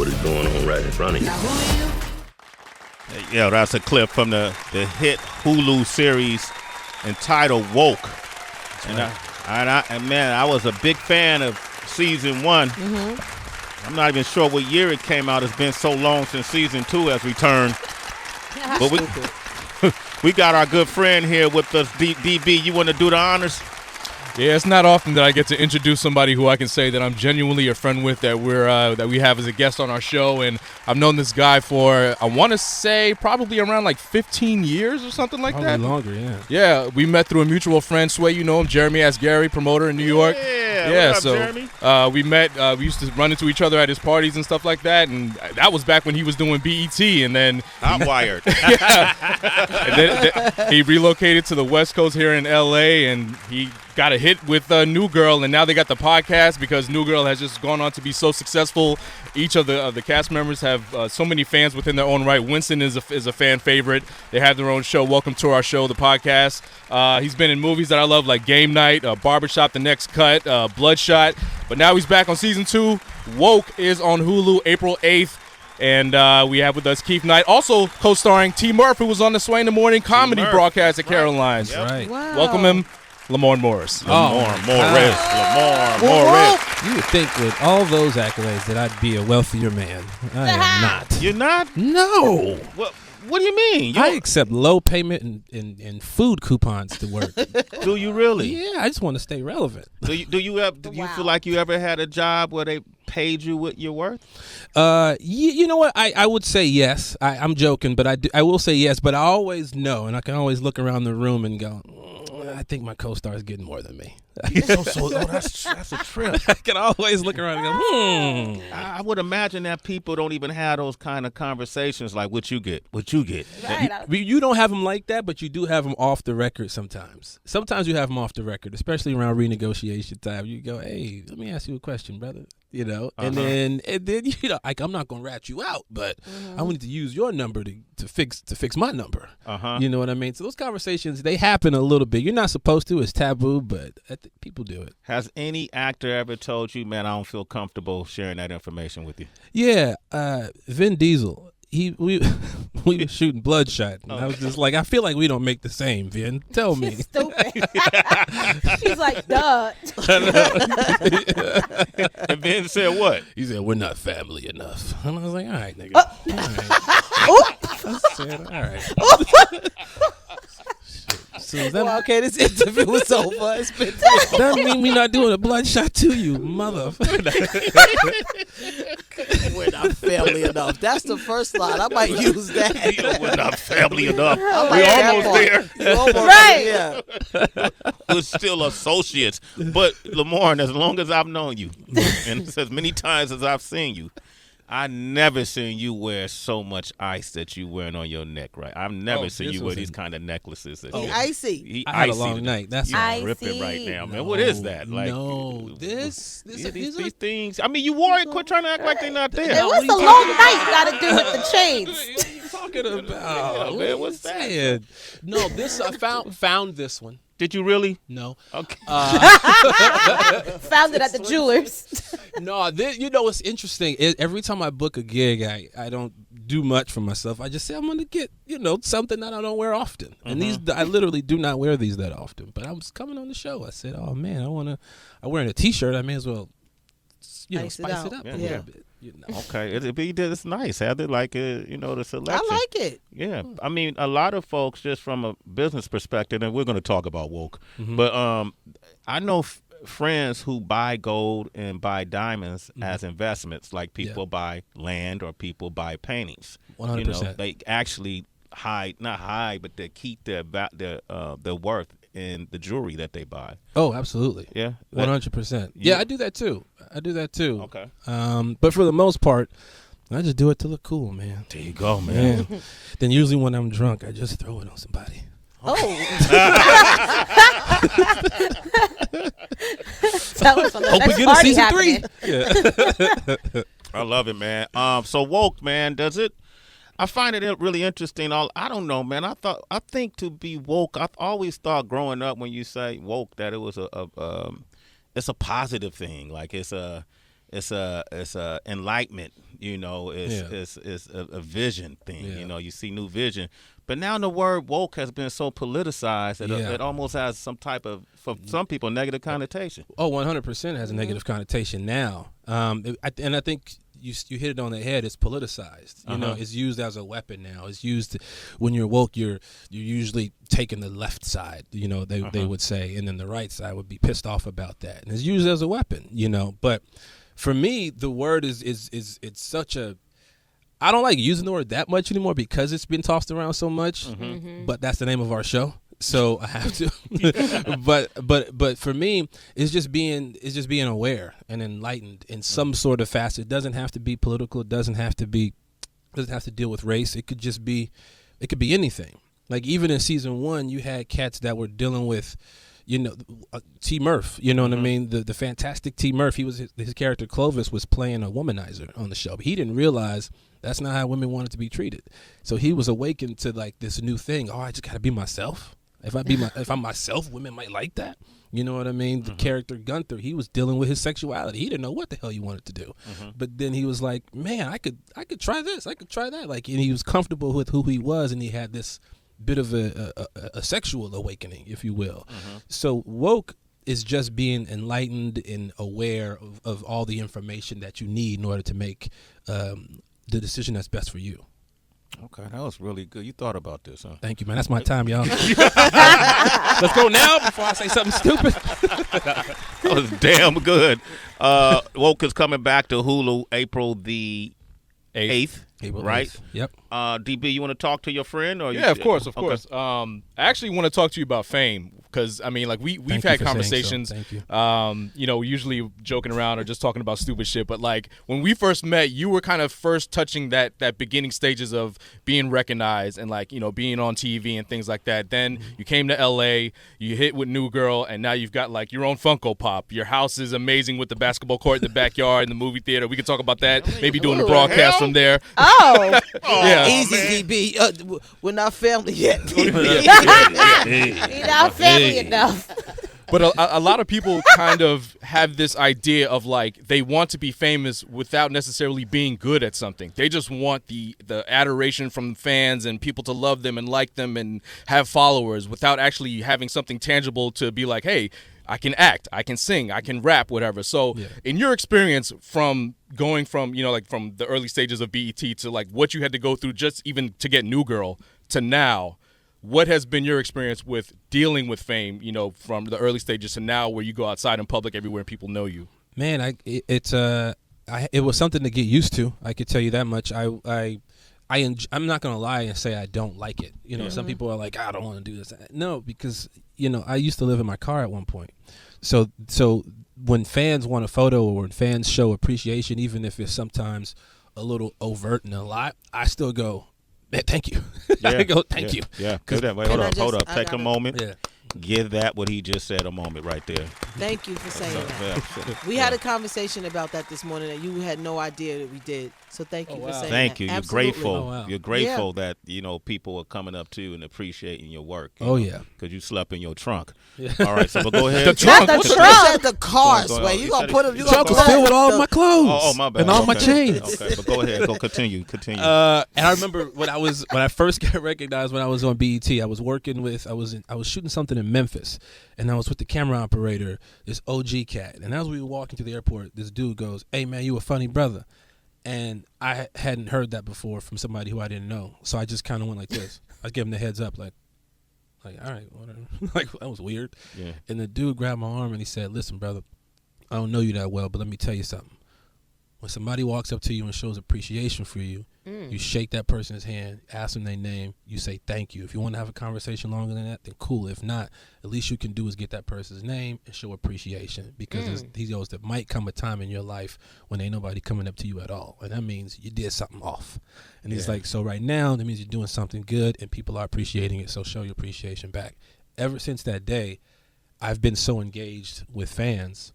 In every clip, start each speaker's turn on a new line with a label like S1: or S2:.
S1: what is going on right in front of you.
S2: Yeah, that's a clip from the hit Hulu series entitled Woke. And man, I was a big fan of season 1. Mm-hmm. I'm not even sure what year it came out. It's been so long since season 2 has returned. But we got our good friend here with us, DB. You want to do the honors?
S3: Yeah, it's not often that I get to introduce somebody who I can say that I'm genuinely a friend with, that we have as a guest on our show, and I've known this guy for, I want to say, probably around like 15 years or something like that.
S4: Probably longer, yeah.
S3: Yeah, we met through a mutual friend, Sway, you know him, Jeremy Ask Gary, promoter in New York.
S2: Yeah, what up, Jeremy?
S3: We met, we used to run into each other at his parties and stuff like that, and that was back when he was doing BET, and then
S2: Outwired.
S3: And then he relocated to the West Coast here in L.A., and he got a hit with New Girl, and now they got the podcast because New Girl has just gone on to be so successful. Each of the cast members have so many fans within their own right. Winston is a fan favorite. They have their own show, Welcome to Our Show, the podcast. He's been in movies that I love like Game Night, Barbershop, The Next Cut, Bloodshot. But now he's back on season 2. Woke is on Hulu April 8th. And we have with us Keith Knight, also co-starring T. Murphy, who was on the Sway in the Morning comedy broadcast at Caroline's.
S2: Yep.
S4: Right.
S5: Wow.
S3: Welcome him, Lamorne Morris.
S2: Lamorne Morris.
S4: You would think with all those accolades that I'd be a wealthier man. I am not.
S2: You're not?
S4: No.
S2: What do you mean?
S4: I accept low payment and food coupons to work.
S2: Do you really?
S4: Yeah, I just want to stay relevant.
S2: Do you feel like you ever had a job where they paid you what you're worth?
S4: You know what? I would say yes. I'm joking, but I will say yes. But I always know, and I can always look around the room and go, I think my co-star is getting more than me.
S2: That's a trip.
S4: I can always look around and go,
S2: I would imagine that people don't even have those kind of conversations like what you get.
S5: Right.
S4: You don't have them like that, but you do have them off the record sometimes. Sometimes you have them off the record, especially around renegotiation time. You go, hey, let me ask you a question, brother. You know, and then you know, like I'm not gonna rat you out, but I wanted to use your number to fix my number. You know what I mean? So those conversations, they happen a little bit. You're not supposed to; it's taboo, but people do it.
S2: Has any actor ever told you, man, I don't feel comfortable sharing that information with you?
S4: Yeah, Vin Diesel. We were shooting Bloodshot, and I was just like, I feel like we don't make the same, Vin. Tell me.
S5: Stupid. She's like, duh.
S2: And Vin said what?
S4: He said, we're not family enough. And I was like, all right, nigga. All right. I said, all right. So
S6: okay, this interview was over. It's been
S4: doesn't mean we're not doing a Bloodshot to you, motherfucker.
S6: We're not family enough. That's the first line. I might use that.
S2: We're not family enough.
S6: We're
S2: almost there.
S6: You're almost
S5: Right.
S6: there.
S2: We're still associates. But Lamorne, as long as I've known you, and it's as many times as I've seen you, I never seen you wear so much ice that you wearing on your neck, right? I've never seen you wear these kind of necklaces. That
S6: Icy.
S4: I had a long night. That's
S2: you
S5: Icy.
S2: ripping right now, man. What is that? Like,
S4: these
S2: these things. I mean, you wore it. Quit trying to act like they're not there.
S5: It was a long night. Got to do with the chains.
S4: What are you talking about?
S2: Yeah, man, what's that?
S4: Saying? No, this I found this one.
S2: Did you really?
S4: No.
S2: Okay.
S5: Found it at the jewelers.
S4: No, you know what's interesting? Every time I book a gig, I don't do much for myself. I just say I'm going to get, something that I don't wear often. And these, I literally do not wear these that often. But I was coming on the show. I said, oh, man, I'm wearing a T-shirt. I may as well, spice it up a little bit.
S2: Okay, it's nice. Heather, like the selection.
S6: I like it.
S2: Yeah, I mean, a lot of folks, just from a business perspective, and we're going to talk about woke, but I know friends who buy gold and buy diamonds as investments, like people buy land or people buy paintings.
S4: 100%.
S2: They actually not hide, but they keep their worth in the jewelry that they buy.
S4: Oh, absolutely.
S2: Yeah,
S4: 100%. Yeah, I do that too.
S2: Okay.
S4: But for the most part, I just do it to look cool, man.
S2: There you go, man.
S4: Yeah. Then usually when I'm drunk, I just throw it on somebody.
S5: Oh. Tell us on the
S4: Hope we
S5: next
S4: get a
S5: party
S4: season
S5: happening.
S4: 3. Yeah.
S2: I love it, man. So woke, man, does it? I find it really interesting. I don't know, man. I think to be woke, I've always thought growing up when you say woke that it was it's a positive thing. Like it's it's a enlightenment. It's a vision thing.
S4: Yeah.
S2: You see new vision. But now the word woke has been so politicized that it almost has some type of, for some people, negative connotation.
S4: Oh, 100% has a negative connotation now. And I think you hit it on the head. It's politicized. You know, it's used as a weapon now. It's used when you're woke. You're usually taking the left side. They would say, and then the right side would be pissed off about that. And it's used as a weapon. But for me, the word is it's such a. I don't like using the word that much anymore because it's been tossed around so much. But that's the name of our show, so I have to. but for me, it's just being aware and enlightened in some sort of facet. It doesn't have to be political. It doesn't have to deal with race. It could just be. It could be anything. Like even in season 1, you had cats that were dealing with. T. Murph, you know what I mean? The fantastic T. Murph, his character Clovis was playing a womanizer on the show. But he didn't realize that's not how women wanted to be treated. So he was awakened to like this new thing. Oh, I just gotta be myself. If I'm myself, women might like that. You know what I mean? The character Gunther, he was dealing with his sexuality. He didn't know what the hell he wanted to do. But then he was like, man, I could try this. I could try that. Like, and he was comfortable with who he was, and he had this bit of a sexual awakening, if you will. So woke is just being enlightened and aware of all the information that you need in order to make the decision that's best for you.
S2: Okay, that was really good. You thought about this, huh?
S4: Thank you, man. That's my time, y'all. Let's go now before I say something stupid.
S2: That was damn good. Woke is coming back to Hulu April the 8th. Right?
S4: 8th. Yep.
S2: DB, you want to talk to your friend? Or
S3: of course. I actually want to talk to you about fame because, I mean, like we've had conversations.
S4: So. Thank you.
S3: Usually joking around or just talking about stupid shit. But like when we first met, you were kind of first touching that beginning stages of being recognized and like, being on TV and things like that. Then you came to LA, you hit with New Girl, and now you've got like your own Funko Pop. Your house is amazing with the basketball court in the backyard and the movie theater. We can talk about that. Maybe doing the broadcast from there.
S5: Oh,
S3: Yeah.
S6: Easy, DB. We're not family yet.
S5: you're not family enough.
S3: But a lot of people kind of have this idea of like they want to be famous without necessarily being good at something. They just want the adoration from fans and people to love them and like them and have followers without actually having something tangible to be like, hey, I can act, I can sing, I can rap, whatever. So in your experience from going from, from the early stages of BET to like what you had to go through just even to get New Girl to now, what has been your experience with dealing with fame, from the early stages to now where you go outside in public everywhere and people know you?
S4: Man, it was something to get used to. I could tell you that much. I'm not going to lie and say I don't like it. Some people are like, I don't want to do this. No, because, I used to live in my car at one point. So when fans want a photo or when fans show appreciation, even if it's sometimes a little overt and a lot, I still go, man, thank you. I go, thank you.
S2: Yeah. Hold up. Take a moment.
S4: Yeah.
S2: Give that what he just said a moment right there.
S6: Thank you for saying that. We had a conversation about that this morning that you had no idea that we did. So thank you for saying that.
S2: Thank you. You're
S6: Absolutely.
S2: grateful.
S4: Oh, wow.
S2: You're grateful that, people are coming up to you and appreciating your work.
S4: Yeah.
S2: Because you slept in your trunk. All right, so go ahead.
S6: Not the trunk. Said the car, Sway. You gonna put him.
S4: The trunk was filled with all my clothes.
S2: Oh, my bad.
S4: And all my chains.
S2: Okay, but go ahead. Continue.
S4: And I remember when I first got recognized when I was on BET, I was shooting something in Memphis, and I was with the camera operator, this OG cat. And as we were walking to the airport, this dude goes, "Hey man, you a funny brother." And I hadn't heard that before from somebody who I didn't know, so I just kind of went like this. I gave him the heads up, like all right, whatever. Like that was weird.
S2: Yeah.
S4: And the dude grabbed my arm and he said, "Listen, brother, I don't know you that well, but let me tell you something. When somebody walks up to you and shows appreciation for you, you shake that person's hand, ask them their name, you say thank you. If you want to have a conversation longer than that, then cool. If not, at least you can do is get that person's name and show appreciation, because he goes, there might come a time in your life when ain't nobody coming up to you at all, and that means you did something off." And he's like, so right now, that means you're doing something good and people are appreciating it, so show your appreciation back. Ever since that day, I've been so engaged with fans,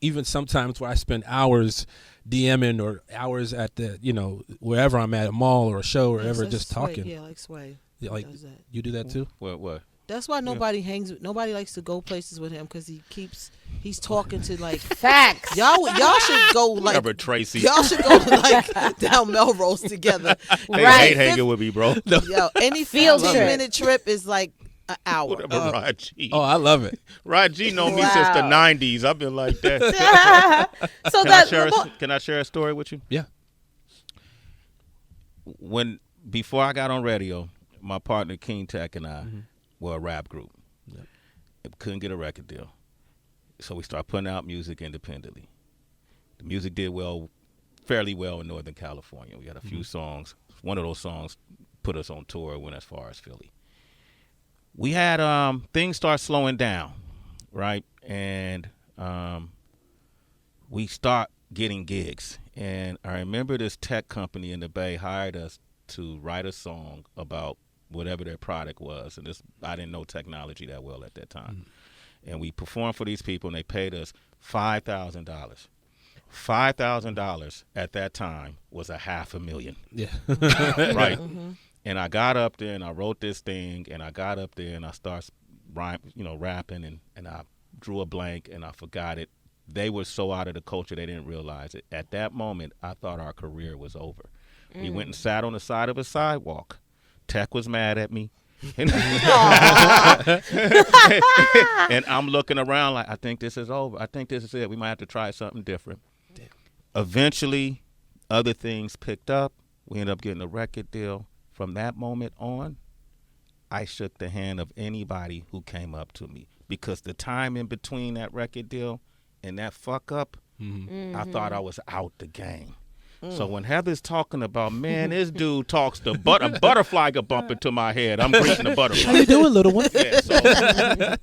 S4: even sometimes where I spend hours DMing or hours at the, wherever I'm at a mall or a show or whatever, just talking.
S6: Yeah, like Sway.
S4: Yeah, like
S6: does that.
S4: you do that too?
S2: What?
S6: That's why nobody nobody likes to go places with him because he's talking to like
S5: Facts.
S6: y'all should go like
S2: Whatever, Tracy.
S6: y'all should go like down Melrose together.
S2: They
S5: Right.
S2: hate hanging with me, bro.
S6: Yo, any
S5: Field trip.
S6: 15-minute trip is like an hour.
S2: Whatever, Rod G.
S4: Oh, I love it.
S2: Rod G know me since the
S5: Wow.
S2: 90s. I've been like that.
S5: So
S2: Can I share a story with you?
S4: Yeah.
S2: Before I got on radio, my partner King Tech and I were a rap group. Couldn't get a record deal. So we started putting out music independently. The music did fairly well in Northern California. We had a few songs. One of those songs put us on tour, went as far as Philly. We had things start slowing down, right? And we start getting gigs. And I remember this tech company in the Bay hired us to write a song about whatever their product was. And I didn't know technology that well at that time. And we performed for these people, and they paid us $5,000. $5,000 at that time was $500,000.
S4: Yeah.
S2: Right. And I got up there and I wrote this thing, and I got up there and I started rapping, and I drew a blank and I forgot it. They were so out of the culture they didn't realize it. At that moment, I thought our career was over. We went and sat on the side of a sidewalk. Tech was mad at me. And I'm looking around like, I think this is over. I think this is it. We might have to try something different. Damn. Eventually, other things picked up. We ended up getting a record deal. From that moment on, I shook the hand of anybody who came up to me, because the time in between that record deal and that fuck up, I thought I was out the game. So when Heather's talking about, man, this dude talks to a butterfly could bump into my head. I'm greeting the butterfly.
S4: How you doing, little one?
S2: Yeah, so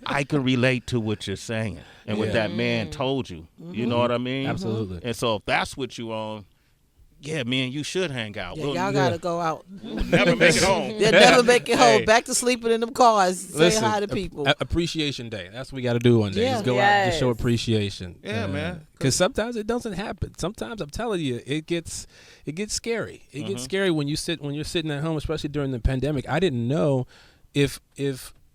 S2: I can relate to what you're saying and what that man told you. You know what I mean?
S4: Absolutely.
S2: And so if that's what you on, yeah, man, you should hang out.
S6: Yeah, y'all gotta go out.
S2: We'll never make it home.
S6: They'll never make it home.
S4: Hey.
S6: Back to sleeping in them cars, saying hi to people.
S4: Appreciation Day. That's what we got to do one day.
S6: Yeah.
S4: Just go out and just show appreciation.
S2: Yeah, man.
S4: Because sometimes it doesn't happen. Sometimes I'm telling you, it gets scary. It gets scary when you're sitting at home, especially during the pandemic. I didn't know if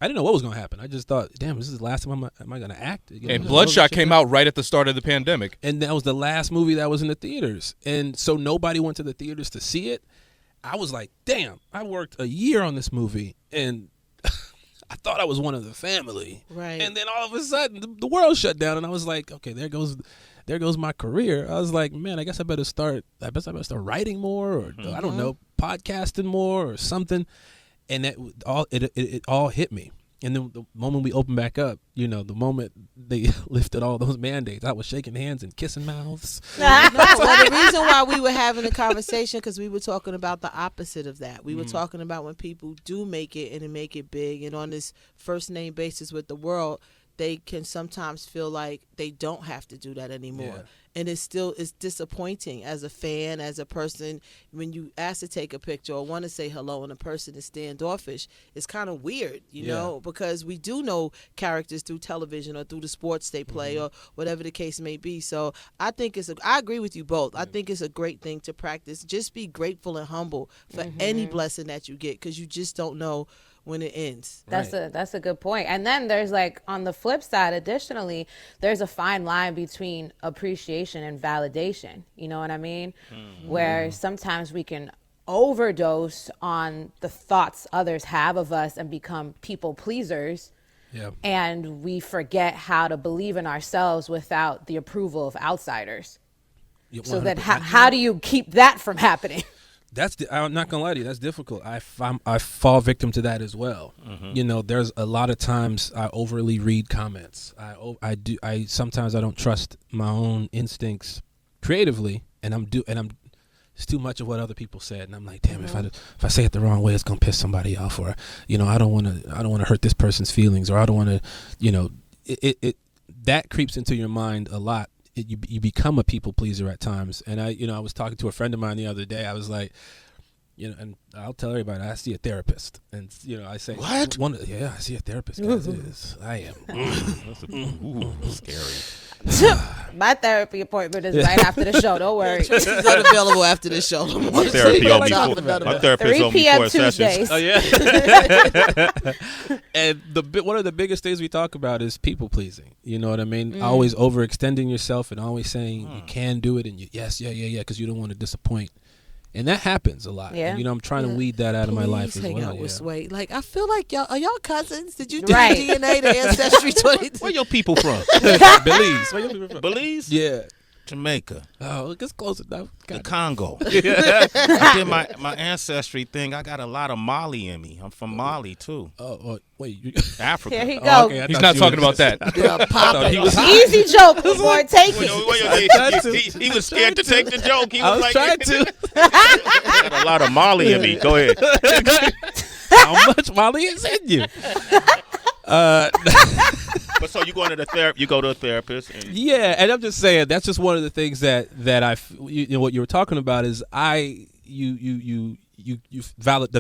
S4: I didn't know what was going to happen. I just thought, damn, this is the last time am I going to act?
S3: And Bloodshot came out right at the start of the pandemic.
S4: And that was the last movie that was in the theaters. And so nobody went to the theaters to see it. I was like, damn, I worked a year on this movie, and I thought I was one of the family.
S6: Right.
S4: And then all of a sudden, the world shut down, and I was like, okay, there goes my career. I was like, man, I guess I better start writing more, or I don't know, podcasting more or something. And that it all hit me. And then the moment we opened back up, the moment they lifted all those mandates, I was shaking hands and kissing mouths.
S6: Well, the reason why we were having a conversation, because we were talking about the opposite of that. We were talking about when people do make it and make it big, and on this first name basis with the world, they can sometimes feel like they don't have to do that anymore.
S4: Yeah.
S6: And it's disappointing as a fan, as a person, when you ask to take a picture or want to say hello and a person is standoffish. It's kind of weird, you know, because we do know characters through television or through the sports they play or whatever the case may be. So I think I agree with you both. I think it's a great thing to practice. Just be grateful and humble for any blessing that you get, because you just don't know when it ends.
S5: That's a good point. And then there's, like, on the flip side, additionally, there's a fine line between appreciation and validation. You know what I mean? Where sometimes we can overdose on the thoughts others have of us and become people pleasers.
S4: Yeah.
S5: And we forget how to believe in ourselves without the approval of outsiders.
S4: Yeah,
S5: So then
S4: 100%.
S5: how do you keep that from happening?
S4: I'm not gonna lie to you. That's difficult. I fall victim to that as well. There's a lot of times I overly read comments. I sometimes I don't trust my own instincts creatively, and it's too much of what other people said, and I'm like, damn, if I say it the wrong way, it's gonna piss somebody off, or I don't want to hurt this person's feelings, or I don't want to, it that creeps into your mind a lot. You become a people pleaser at times. And I was talking to a friend of mine the other day. I was like, and I'll tell everybody I see a therapist, and I say
S2: what?
S4: I see a therapist. Guys, I am.
S2: Scary.
S5: My therapy appointment is right after the show. Don't worry.
S6: It's unavailable after the show.
S2: My therapy on my therapist
S5: 3
S2: on me
S5: p.m.
S2: for sessions.
S5: Tuesdays.
S4: Oh yeah. And one of the biggest things we talk about is people pleasing. You know what I mean? Always overextending yourself and always saying you can do it and yes, because you don't want to disappoint. And that happens a lot.
S5: Yeah.
S4: And, I'm trying to weed that out of my life as
S6: hang
S4: well.
S6: out with Sway. Like, I feel like y'all are y'all cousins. Did you do
S5: Right.
S6: DNA, the ancestry 20?
S2: Where your people from?
S4: Belize. Where you people from?
S2: Belize?
S4: Yeah.
S2: Jamaica.
S4: Oh, it's close enough.
S2: The Congo. I did my ancestry thing. I got a lot of Mali in me. I'm from Mali too.
S4: Oh, wait.
S2: Africa.
S5: Here he go.
S4: Oh, okay, I
S3: He's
S4: thought
S3: not
S4: you
S3: talking
S4: were-
S3: about that.
S6: Yeah, pop
S4: he was
S5: Easy joke, boy. Take it.
S2: He was scared to take the joke. He
S4: I was
S2: like,
S4: trying to.
S2: I got a lot of Mali in me. Go ahead.
S4: How much Molly is in you?
S2: But so you go to the you go to a therapist. And
S4: Yeah, and I'm just saying that's just one of the things that what you were talking about is the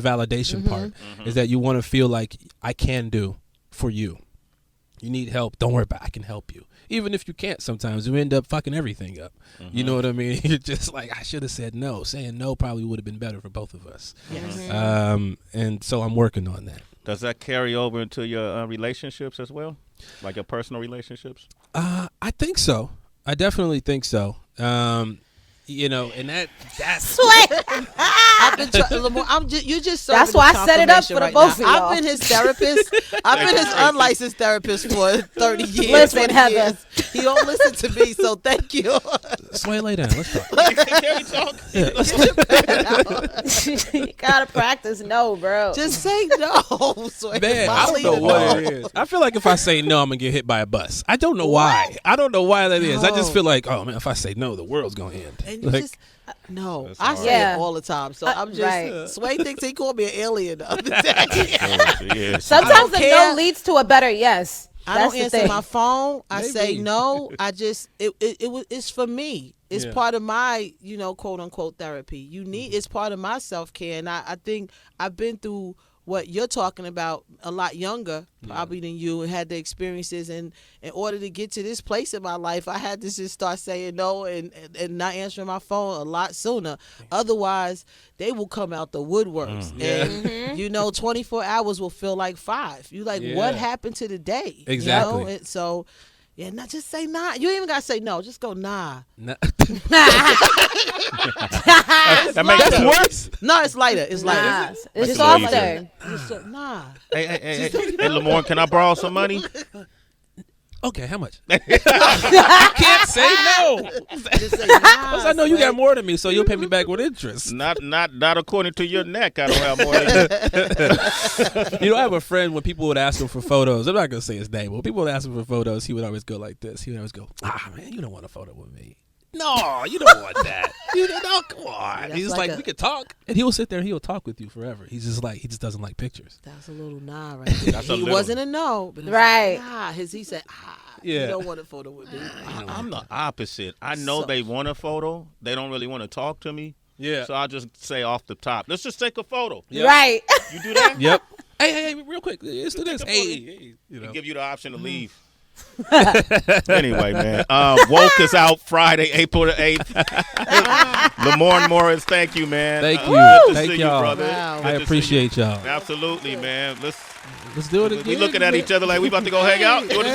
S4: validation part is that you want to feel like I can do for you. You need help. Don't worry about it. I can help you. Even if you can't sometimes, you end up fucking everything up. You know what I mean? You're just like, I should have said no. Saying no probably would have been better for both of us. And so I'm working on that.
S2: does that carry over into your relationships as well? Like your personal relationships?
S4: I think so. I definitely think so. And that's
S5: Sway.
S6: I've been Lamorne, you just
S5: That's
S6: serving
S5: why
S6: the
S5: I set it up
S6: confirmation
S5: for the
S6: right
S5: both
S6: now.
S5: of y'all.
S6: I've been his therapist. I've been his unlicensed therapist for 30 years.
S5: Listen,
S6: 20
S5: Heather.
S6: years. He don't listen to me, so thank you.
S4: Sway, lay down. Let's talk.
S2: Can we talk?
S5: You gotta practice no, bro.
S6: Just say no. Sway.
S4: Man, I don't
S6: Molly
S4: know
S6: the
S4: what
S6: no.
S4: it is. I feel like if I say no, I'm gonna get hit by a bus. I don't know why. I don't know why that is. I just feel like, oh man, if I say no, the world's gonna end.
S6: And you
S4: Like,
S6: just no,
S2: That's
S6: I
S2: hard.
S6: say
S5: Yeah.
S6: it all the time. So I'm just
S5: right.
S6: Sway thinks he called me an alien the other day.
S2: Yeah.
S5: Sometimes the
S6: care.
S5: no leads to a better yes.
S6: I
S5: That's
S6: don't
S5: the
S6: answer
S5: thing.
S6: my phone. I say
S4: Maybe.
S6: no. I just it's for me. It's
S4: Yeah.
S6: part of my quote unquote therapy. It's part of my self care, and I think I've been through what you're talking about a lot younger probably than you, and had the experiences. And in order to get to this place in my life, I had to just start saying no and not answering my phone a lot sooner. Otherwise, they will come out the woodworks, and 24 hours will feel like 5. You like, what happened to the day?
S4: Exactly.
S6: And so. Yeah, not just say nah. You ain't even gotta say no. Just go nah.
S4: nah.
S2: That's
S4: worse.
S6: No, it's lighter. It's lighter.
S5: Nah, it's
S2: Just
S5: softer.
S6: Just say, nah.
S2: Hey, Lamorne, can I borrow some money?
S4: Okay, how much? I can't say no.
S6: Just say nah.
S4: Because I know you got
S6: Sway.
S4: more than me, so you'll pay me back with interest.
S2: Not according to your neck. I don't have more than you.
S4: I have a friend when people would ask him for photos. I'm not gonna say his name, but when people would ask him for photos, he would always go like this. He would always go, man, you don't want a photo with me. No, you don't want that. You don't. No, come on.
S6: That's
S4: He's
S6: like
S4: like, we could talk, and he will sit there and he will talk with you forever. He just doesn't like pictures.
S6: That's a little nah right there.
S2: That's a
S6: He
S2: little.
S6: wasn't a no, but it was
S5: Right.
S6: like, nah. He said,
S4: Yeah.
S6: you don't want a photo with me.
S2: I'm the opposite. I know
S6: So-
S2: they want a photo. They don't really want to talk to me.
S4: Yeah.
S2: So I just say off the top, let's just take a photo.
S4: Yep.
S5: Right.
S2: You do that?
S4: Yep. Hey, real quick. Let's do this. Hey,
S2: They give you the option to leave. Anyway, man. Woke is out Friday, April the 8th. Lamorne Morris, thank you, man.
S4: Thank you.
S2: Good to
S4: Thank
S2: see
S4: y'all.
S2: you, brother.
S6: Wow.
S2: Good
S4: I
S2: to see
S4: appreciate
S2: you.
S4: y'all.
S2: Absolutely, man.
S4: Let's do it again.
S2: We looking at each other like we about to go hang out. You wanna-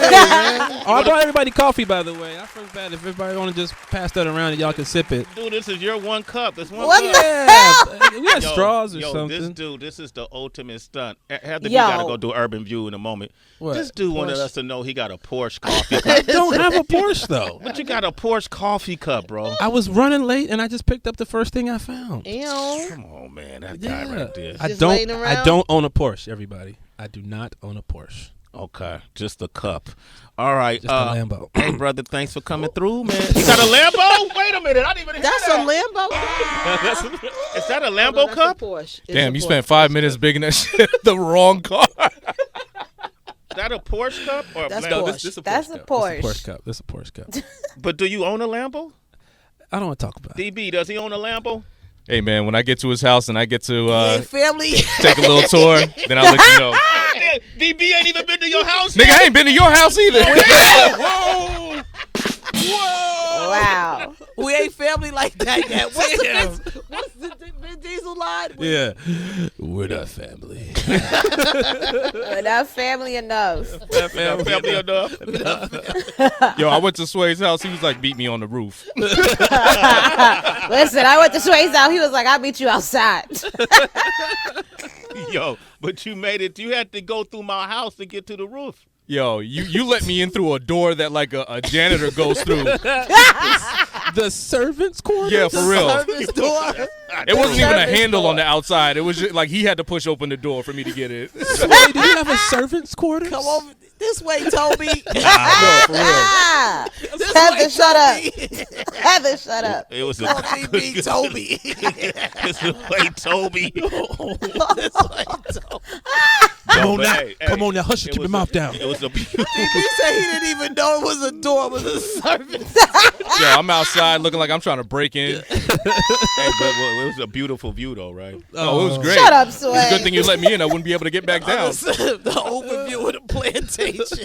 S4: Oh, I brought everybody coffee, by the way. I feel bad if everybody want to just pass that around and y'all can sip it.
S2: Dude, this is your one cup. This one
S5: What
S2: cup.
S5: the
S4: We got
S2: Yo,
S4: straws or
S2: yo,
S4: something.
S2: this is the ultimate stunt. Heather, you
S5: Yo.
S2: gotta go do Urban View in a moment.
S4: What?
S2: This dude wanted
S6: Porsche.
S2: us to know he got a Porsche coffee
S4: I
S2: cup.
S4: don't have a Porsche though.
S2: But you got a Porsche coffee cup, bro.
S4: I was running late and I just picked up the first thing I found.
S6: Ew.
S2: Come on, man. That guy right there.
S4: I
S6: Just
S4: don't.
S6: laying
S4: I
S6: around?
S4: don't own a Porsche. Everybody, I do not own a Porsche.
S2: Okay, just a cup. All right.
S4: Just a Lambo.
S2: Hey, brother, thanks for coming through, man. You got a Lambo? Wait a minute. I didn't even hear
S6: That's a
S2: that.
S6: Lambo.
S2: Is that a
S6: No,
S2: Lambo
S6: that's a
S2: cup?
S6: Porsche. It's
S3: Damn,
S6: a
S3: you
S6: Porsche.
S3: spent 5 minutes bigging that shit the wrong car.
S2: Is that a Porsche cup or a
S6: That's
S2: Lambo?
S6: Porsche.
S4: This a
S5: That's a Porsche.
S4: This a Porsche cup. This a Porsche cup.
S2: But do you own a Lambo?
S4: I don't want to talk about it.
S2: DB, does he own a Lambo?
S3: Hey, man, when I get to his house and I get to
S6: family.
S3: take a little tour, then I'll let you know.
S2: DB ain't even been to your house.
S3: Nigga, I ain't been to your house either.
S2: Whoa.
S5: Wow.
S6: We ain't family like that yet. What's the Vin Diesel line?
S4: Yeah, we're not family.
S5: We're not family enough.
S2: Family enough.
S3: Yo, I went to Sway's house. He was like, beat me on the roof.
S5: Listen, I went to Sway's out. He was like, I'll meet you outside.
S2: Yo, but you made it. You had to go through my house to get to the roof.
S3: Yo, you let me in through a door that like a janitor goes through.
S4: The servants' quarters?
S3: Yeah, for real.
S6: Service door.
S3: It wasn't even a
S6: Service
S3: handle
S6: door.
S3: on the outside. It was just like he had to push open the door for me to get in.
S4: Wait, do you have a servants' quarters?
S6: Come over this way, Toby.
S3: No, for real.
S5: Ah,
S6: This
S5: Heather,
S6: way,
S5: shut up.
S6: Toby.
S5: Heather, shut up.
S2: It was a
S6: Don't be me, Toby.
S2: It's the way Toby.
S6: This way, Toby.
S4: Come on now.
S2: Hey,
S4: Come on now. Hush it.
S2: it
S4: Keep
S2: was
S4: your mouth down.
S2: It was a beautiful.
S6: He said he didn't even know it was a door. It was a service.
S3: Yo, I'm outside looking like I'm trying to break in.
S2: Hey, but it was a beautiful view, though, right?
S3: Oh, it was great.
S5: Shut up,
S3: It's a good
S5: Sway.
S3: thing you let me in. I wouldn't be able to get back down.
S6: The overview of the plantation.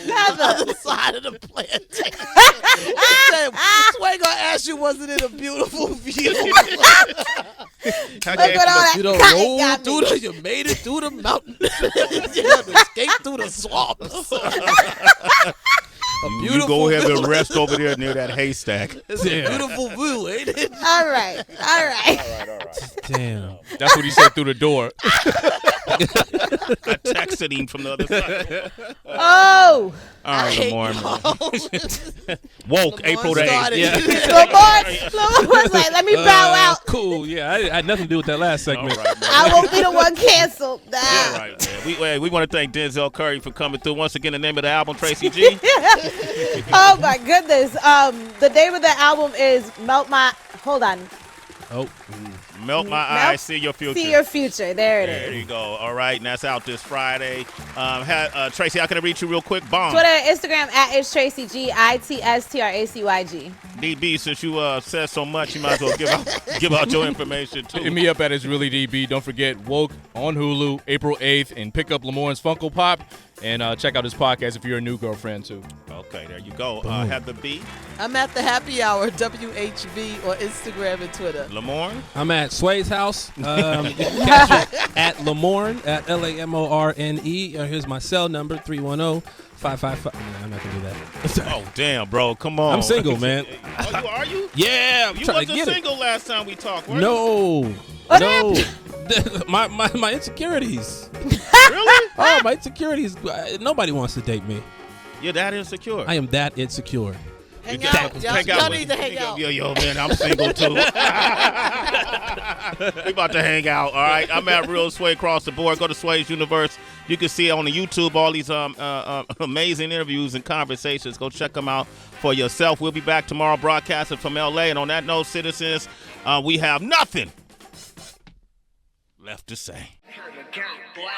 S6: The other side of the plantation. He said, Sway gonna ask you, was it in a beautiful view?
S5: Look at all that
S6: You done
S5: cotton
S6: rolled
S5: got
S6: through
S5: me.
S6: you made it through the mountain. You done escaped through the swamps.
S2: You go ahead and rest over there near that haystack.
S6: It's a beautiful view, ain't it?
S5: All right. All right.
S4: Damn.
S3: That's what he said through the door.
S2: I texted him from the other side.
S5: Oh.
S2: All right, Lamorne. Woke April the 8th.
S4: Yeah.
S5: Lamar was like, let me bow out.
S4: Cool. Yeah, I had nothing to do with that last
S2: All
S4: segment.
S2: right, man.
S5: I won't be the one canceled. Nah.
S2: All right, man. We want to thank Denzel Curry for coming through. Once again, the name of the album, Tracy G.
S5: Oh my goodness. The name of the album is Melt My. Hold on.
S4: Oh,
S2: Melt My Eyes, See Your Future.
S5: See Your Future. There it
S2: There
S5: is.
S2: you go. All right, and that's out this Friday. Tracy, how can I reach you real quick? Bomb.
S5: Twitter and Instagram at It's Tracy G, ITSTRACYG.
S2: DB, since you said so much, you might as well give out your information
S3: Hit
S2: too.
S3: me up at It's Really DB. Don't forget Woke on Hulu, April 8th, and pick up Lamorne's Funko Pop. And check out his podcast if you're a new girlfriend, too.
S2: Okay, there you go. Heather B.
S6: I'm at the Happy Hour, WHV, on Instagram and Twitter.
S2: Lamorne.
S4: I'm at Sway's house. You can catch it at Lamorne, at LAMORNE. Here's my cell number, 310-555. I'm not going to do that.
S2: Oh, damn, bro. Come on.
S4: I'm single, man.
S2: Oh, are you?
S4: Yeah, I'm
S2: You
S4: trying to
S2: wasn't
S4: get it.
S2: single last time we talked, were you?
S4: No.
S5: What
S4: No. my insecurities.
S2: Really?
S4: Oh, my insecurities. Nobody wants to date me.
S2: You're that insecure.
S4: I am that insecure.
S6: Hang
S2: You
S6: out.
S2: got-
S6: Y'all,
S2: hang out
S6: y'all
S2: with-
S6: need to hang out.
S2: Yo, man, I'm single too. We about to hang out, all right? I'm at Real Sway across the board. Go to Sway's Universe. You can see on the YouTube all these amazing interviews and conversations. Go check them out for yourself. We'll be back tomorrow broadcasting from L.A. And on that note, citizens, we have nothing left to say.
S1: Turn the count, boy.